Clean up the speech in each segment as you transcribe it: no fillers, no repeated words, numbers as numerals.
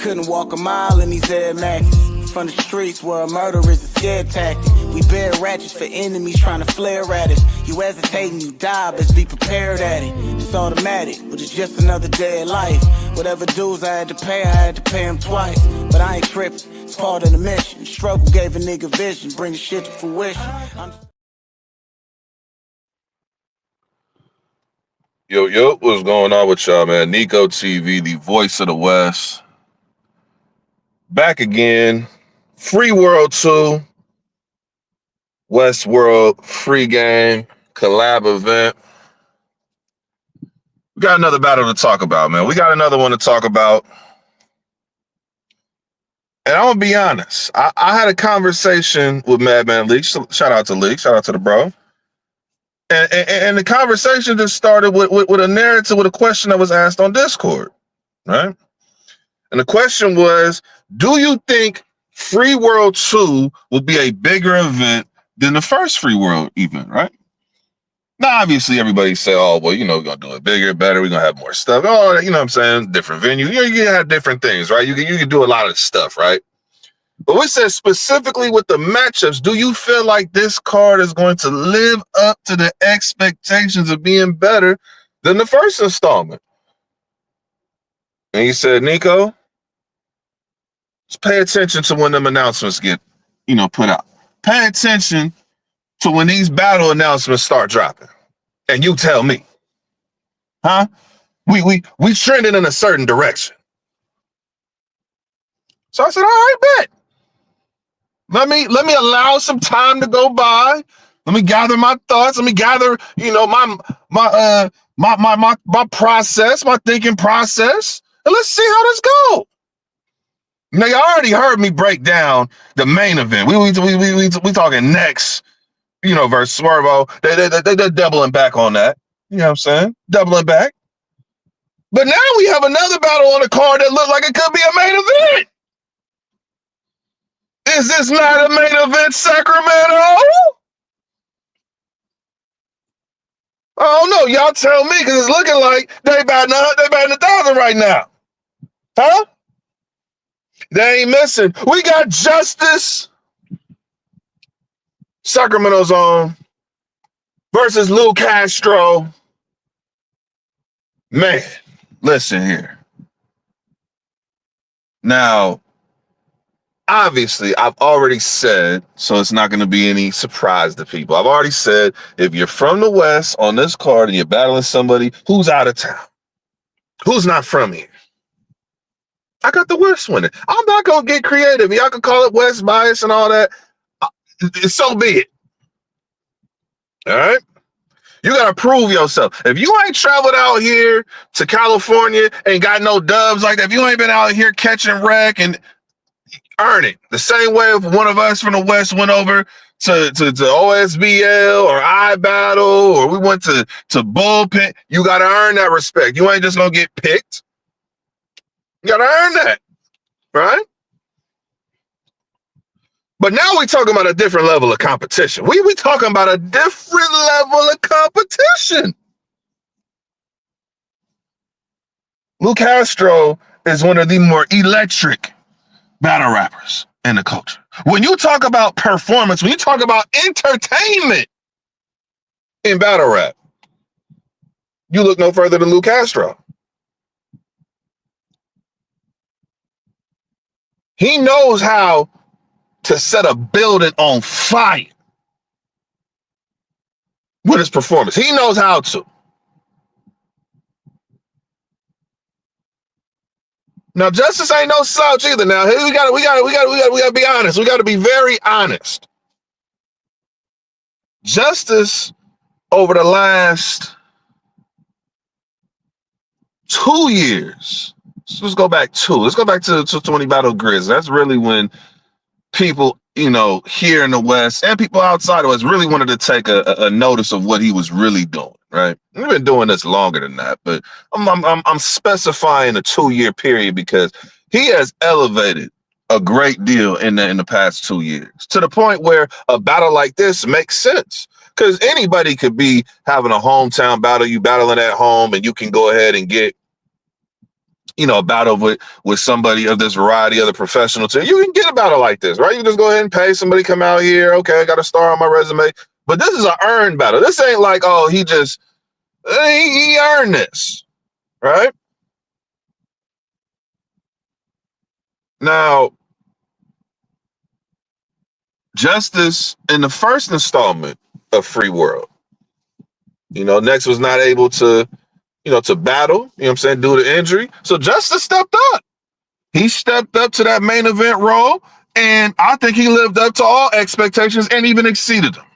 couldn't walk a mile in these Air Maxes. From the streets where a murder is a scare tactic. We bear ratchets for enemies trying to flare at us. You hesitating, you die, best be prepared at it. It's automatic, but it's just another day of life. Whatever dues I had to pay them twice. But I ain't tripping, it's part of the mission. Struggle gave a nigga vision, bring the shit to fruition. Yo, what's going on with y'all, man? Nico TV, the voice of the West. Back again. Free World 2. Westworld free game collab event. We got another battle to talk about, man. We got another one to talk about. And I'm going to be honest. I had a conversation with Madman Leak. Shout out to Leak. Shout out to the bro. And the conversation just started with a narrative, with a question that was asked on Discord, right? And the question was, do you think Free World 2 will be a bigger event than the first Free World event, right? Now, obviously, everybody say, oh, well, we're going to do it bigger, better. We're going to have more stuff. Oh, you know what I'm saying? Different venue. You can have different things, right? You can do a lot of stuff, right? But we said specifically with the matchups, do you feel like this card is going to live up to the expectations of being better than the first installment? And he said, Nico, just pay attention to when them announcements get, put out. Pay attention to when these battle announcements start dropping. And you tell me, huh? We trending in a certain direction. So I said, all right, bet. Let me allow some time to go by. Let me gather my thoughts. Let me gather, my process, my thinking process, and let's see how this goes. Now you already heard me break down the main event. We talking next, versus Swervo. They're doubling back on that. You know what I'm saying? Doubling back. But now we have another battle on the card that looked like it could be a main event. Is this not a main event, Sacramento? I don't know. Y'all tell me, because it's looking like they batting 1,000 right now. Huh? They ain't missing. We got Justise, Sacramento's own, versus Lu Castro. Man, listen here. Now, obviously, I've already said, so it's not going to be any surprise to people. I've already said, if you're from the West on this card and you're battling somebody who's out of town, who's not from here, I got the West winning. I'm not going to get creative. Y'all can call it West bias and all that. So be it. All right? You got to prove yourself. If you ain't traveled out here to California and got no dubs like that, if you ain't been out here catching wreck and earn it, the same way if one of us from the West went over to OSBL or iBattle, or we went to Bullpen, you got to earn that respect. You ain't just going to get picked. You got to earn that, right? But now we're talking about a different level of competition. We talking about a different level of competition. Lu Castro is one of the more electric battle rappers in the culture. When you talk about performance, when you talk about entertainment in battle rap, you look no further than Lu Castro. He knows how to set a building on fire with his performance. He knows how to. Now, Justise ain't no slouch either. Now, we gotta be honest. We gotta be very honest. Justise over the last 2 years. So let's go back two. Let's go back to 20 Battle Grizz. That's really when people, here in the West and people outside of us really wanted to take a notice of what he was really doing, right? We've been doing this longer than that, but I'm specifying a 2-year period because he has elevated a great deal in the past 2 years to the point where a battle like this makes sense. Because anybody could be having a hometown battle, you battling at home, and you can go ahead and get a battle with somebody of this variety, of the professional too. You can get a battle like this, right? You can just go ahead and pay somebody, come out here. Okay, I got a star on my resume. But this is an earned battle. This ain't like, oh, he earned this, right? Now, Justice in the first installment of Free World, Next was not able to, to battle, due to injury. So Justice stepped up. He stepped up to that main event role, and I think he lived up to all expectations and even exceeded them.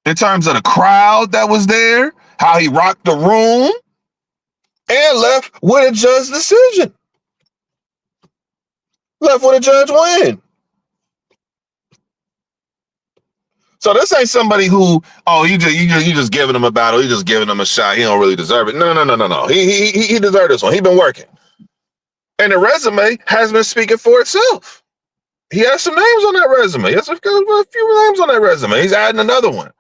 In terms of the crowd that was there, how he rocked the room, and left with a judge decision. Left with a judge win. So this ain't somebody who, you just giving him a battle, you just giving him a shot. He don't really deserve it. No. He deserved this one. He been working. And the resume has been speaking for itself. He has some names on that resume. He has a few names on that resume. He's adding another one.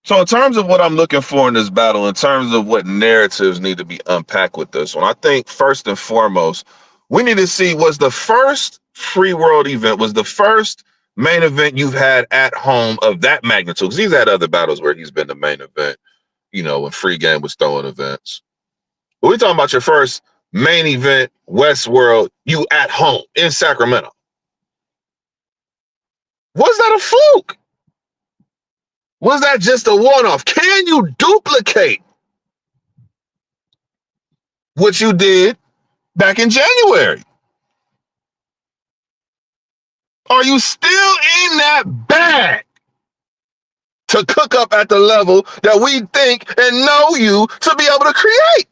So in terms of what I'm looking for in this battle, in terms of what narratives need to be unpacked with this one, I think first and foremost, we need to see, was the first Free World event, was the first main event you've had at home of that magnitude? Because he's had other battles where he's been the main event, when Free Game was throwing events. But we're talking about your first main event, Westworld, you at home in Sacramento. Was that a fluke? Was that just a one-off? Can you duplicate what you did back in January? Are you still in that bag to cook up at the level that we think and know you to be able to create?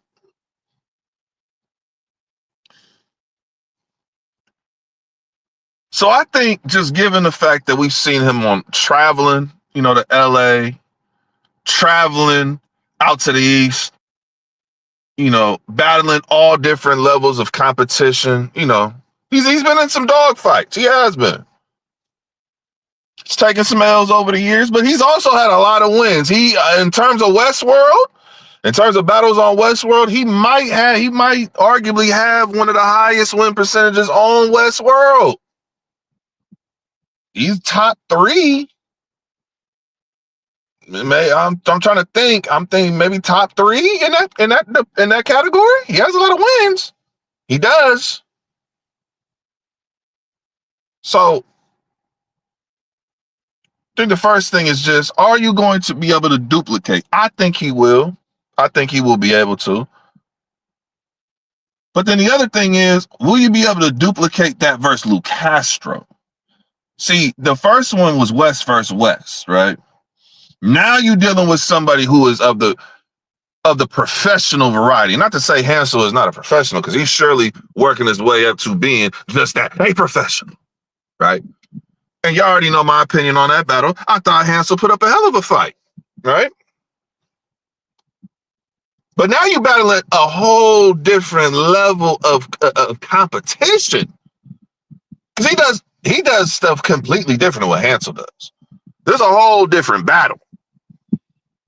So I think, just given the fact that we've seen him on traveling, to LA, traveling out to the East, battling all different levels of competition, he's been in some dog fights. He has been. He's taken some L's over the years, but he's also had a lot of wins. He, in terms of Westworld, in terms of battles on Westworld, he might arguably have one of the highest win percentages on Westworld. He's top 3. I'm trying to think. I'm thinking maybe top 3 in that category. He has a lot of wins. He does. So I think the first thing is just, are you going to be able to duplicate? I think he will. I think he will be able to. But then the other thing is, will you be able to duplicate that versus Lu Castro? See, the first one was West versus West, right? Now you're dealing with somebody who is of the professional variety. Not to say Hansel is not a professional, because he's surely working his way up to being just that, a professional, right? And you already know my opinion on that battle. I thought Hansel put up a hell of a fight, right? But now you battle at a whole different level of competition. Because he does stuff completely different than what Hansel does. There's a whole different battle.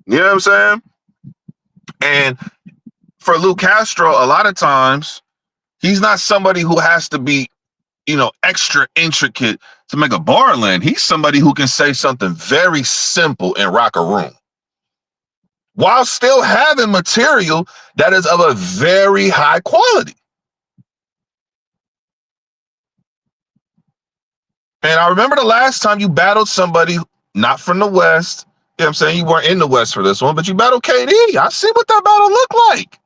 You know what I'm saying? And for Lu Castro, a lot of times, he's not somebody who has to be, extra intricate to make a bar land. He's somebody who can say something very simple and rock a room, while still having material that is of a very high quality. And I remember the last time you battled somebody not from the West. You know what I'm saying? You weren't in the West for this one, but you battled KD. I see what that battle looked like.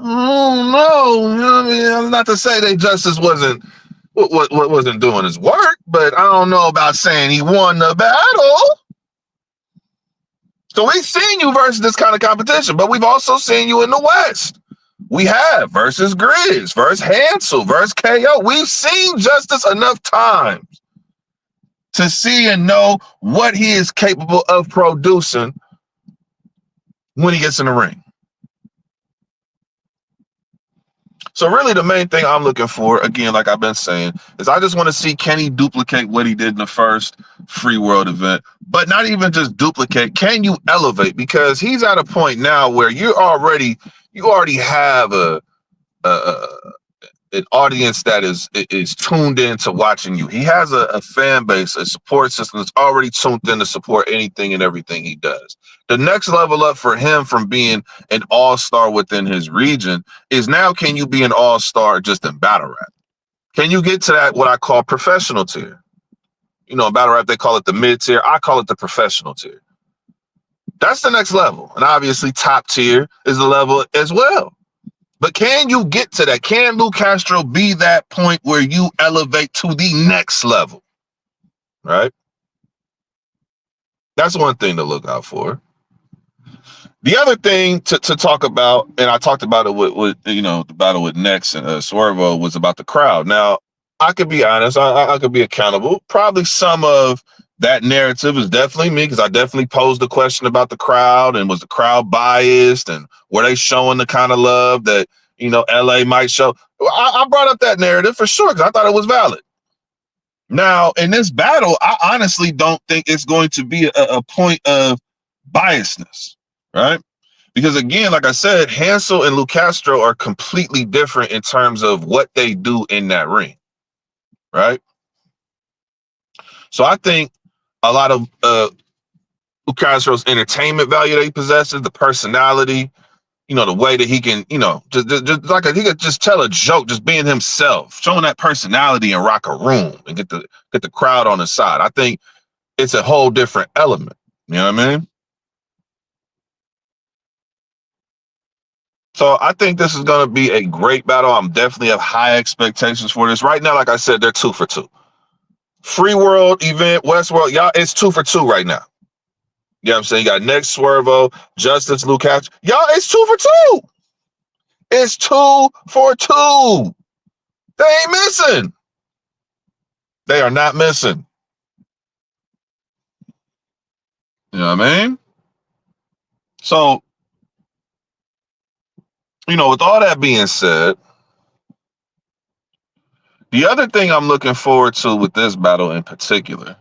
Oh no! You know what I mean? Not to say that Justice wasn't doing his work, but I don't know about saying he won the battle. So we've seen you versus this kind of competition, but we've also seen you in the West. We have versus Grizz, versus Hansel, versus KO. We've seen Justice enough times to see and know what he is capable of producing when he gets in the ring. So really the main thing I'm looking for, again, like I've been saying, is I just want to see, can he duplicate what he did in the first Free World event? But not even just duplicate, can you elevate? Because he's at a point now where you already have a an audience that is tuned in to watching you. He has a fan base, a support system that's already tuned in to support anything and everything he does. The next level up for him from being an all-star within his region is now, can you be an all-star just in battle rap? Can you get to that, what I call professional tier? You know, in battle rap, they call it the mid tier. I call it the professional tier. That's the next level. And obviously top tier is the level as well. But can you get to that? Can Lu Castro be that point where you elevate to the next level? Right? That's one thing to look out for. The other thing to talk about, and I talked about it with the battle with Nex and Swervo, was about the crowd. Now, I could be honest, I could be accountable. Probably some of that narrative is definitely me, because I definitely posed the question about the crowd, and was the crowd biased, and were they showing the kind of love that LA might show? I brought up that narrative for sure, because I thought it was valid. Now, in this battle, I honestly don't think it's going to be a point of biasness, right? Because again, like I said, Hansel and Lu Castro are completely different in terms of what they do in that ring, right? So I think a lot of Lu Castro's entertainment value that he possesses, the personality, the way that he can, just like he could just tell a joke, just being himself, showing that personality and rock a room and get the crowd on his side. I think it's a whole different element. You know what I mean? So I think this is going to be a great battle. I'm definitely have high expectations for this. Right now, like I said, they're 2 for 2. Free World event, Westworld, y'all, it's 2 for 2 right now. You know what I'm saying? You got Nex, Swervo, Justise Lu Castro. Y'all, it's 2 for 2. It's 2 for 2. They ain't missing. They are not missing. You know what I mean? So, with all that being said, the other thing I'm looking forward to with this battle in particular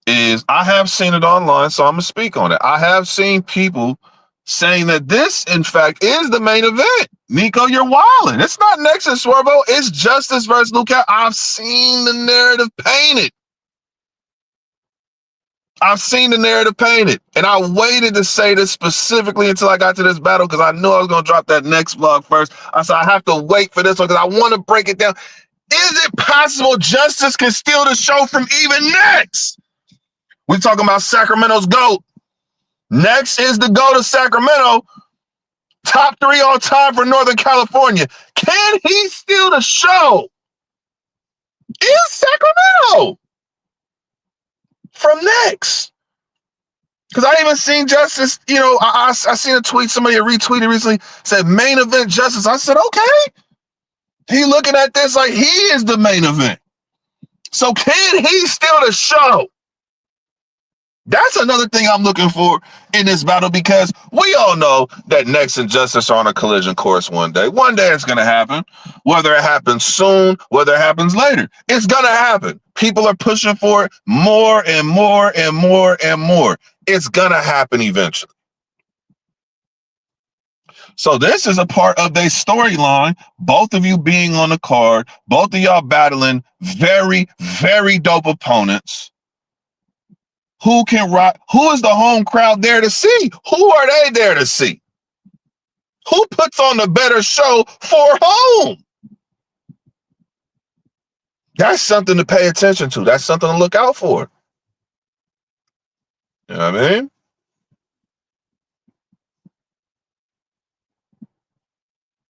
is, I have seen it online, so I'm going to speak on it. I have seen people saying that this, in fact, is the main event. Nico, you're wilding. It's not Nex and Swervo. It's Justise versus Lu Castro. I've seen the narrative painted. And I waited to say this specifically until I got to this battle, because I knew I was going to drop that next vlog first. I said, I have to wait for this one because I want to break it down. Is it possible Justise can steal the show from even Nex? We're talking about Sacramento's GOAT. Nex is the GOAT of Sacramento. Top 3 all time for Northern California. Can he steal the show in Sacramento from Nex? Because I even seen Justise, I seen a tweet, somebody retweeted recently, said main event Justise. I said, okay. He looking at this like he is the main event. So can he steal the show? That's another thing I'm looking for in this battle, because we all know that Nex and Justise are on a collision course one day. One day it's going to happen. Whether it happens soon, whether it happens later, it's going to happen. People are pushing for it more and more and more and more. It's going to happen eventually. So this is a part of their storyline, both of you being on the card, both of y'all battling very, very dope opponents. Who can rock? Who is the home crowd there to see? Who are they there to see? Who puts on the better show for home? That's something to pay attention to. That's something to look out for. You know what I mean?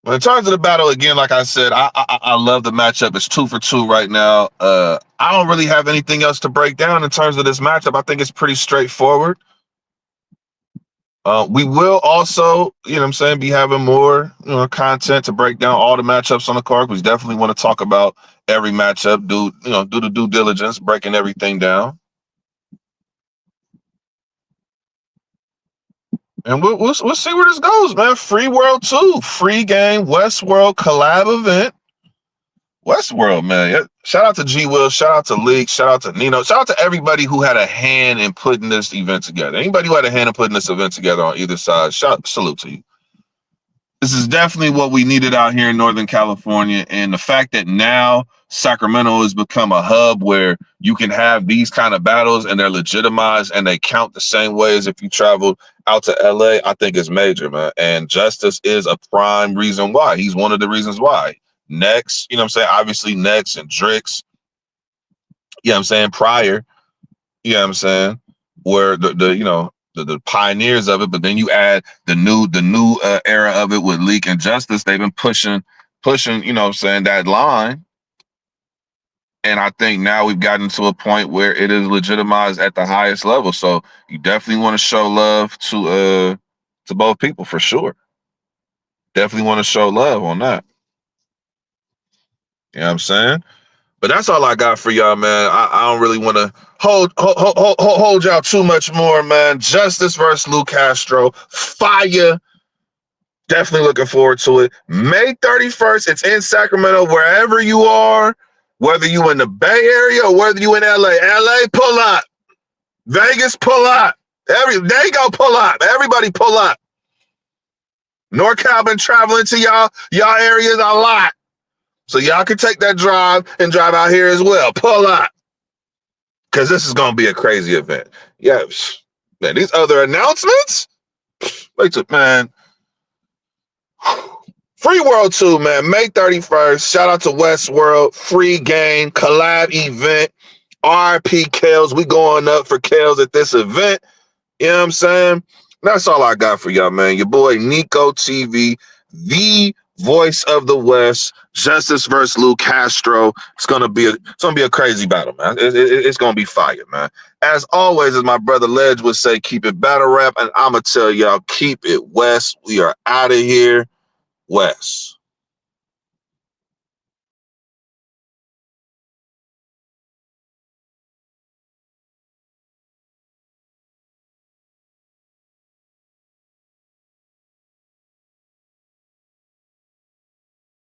Well, in terms of the battle, again, like I said, I love the matchup. It's 2 for 2 right now. I don't really have anything else to break down in terms of this matchup. I think it's pretty straightforward. We will also, be having more content to break down all the matchups on the card. We definitely want to talk about every matchup, do the due diligence, breaking everything down. And we'll see where this goes, man. Free World 2, free game, Westworld collab event. Westworld, man. Yeah. Shout out to G Will, shout out to Leak, shout out to Nino, shout out to everybody who had a hand in putting this event together. Anybody who had a hand in putting this event together on either side, salute to you. This is definitely what we needed out here in Northern California. And the fact that now Sacramento has become a hub where you can have these kind of battles and they're legitimized and they count the same way as if you traveled out to LA, I think is major, man. And Justice is a prime reason why. He's one of the reasons why. Next, you know what I'm saying? Obviously, Next and Drix, you know what I'm saying? Prior, you know what I'm saying? Where the pioneers of it, but then you add the new era of it with Leak and Justice. They've been pushing, you know what I'm saying, that line. And I think now we've gotten to a point where it is legitimized at the highest level. So you definitely want to show love to both people for sure. Definitely want to show love on that. You know what I'm saying? But that's all I got for y'all, man. I don't really want to hold y'all too much more, man. Justice versus Lu Castro. Fire. Definitely looking forward to it. May 31st, it's in Sacramento, wherever you are, whether you in the Bay Area or whether you in LA. LA, pull up. Vegas, pull up. There you go, pull up. Everybody pull up. NorCal been traveling to y'all areas a lot. So y'all can take that drive and drive out here as well. Pull up. Because this is going to be a crazy event. Yeah. Man, these other announcements? Wait till, man. Free World 2, man. May 31st. Shout out to Westworld. Free game. Collab event. RP Kales. We going up for Kales at this event. You know what I'm saying? That's all I got for y'all, man. Your boy Nico TV, the voice of the West. Justice versus Lu Castro. It's gonna be a crazy battle, man. It's gonna be fire, man. As always, as my brother Ledge would say, keep it battle rap, and I'ma tell y'all, keep it West. We are out of here, West.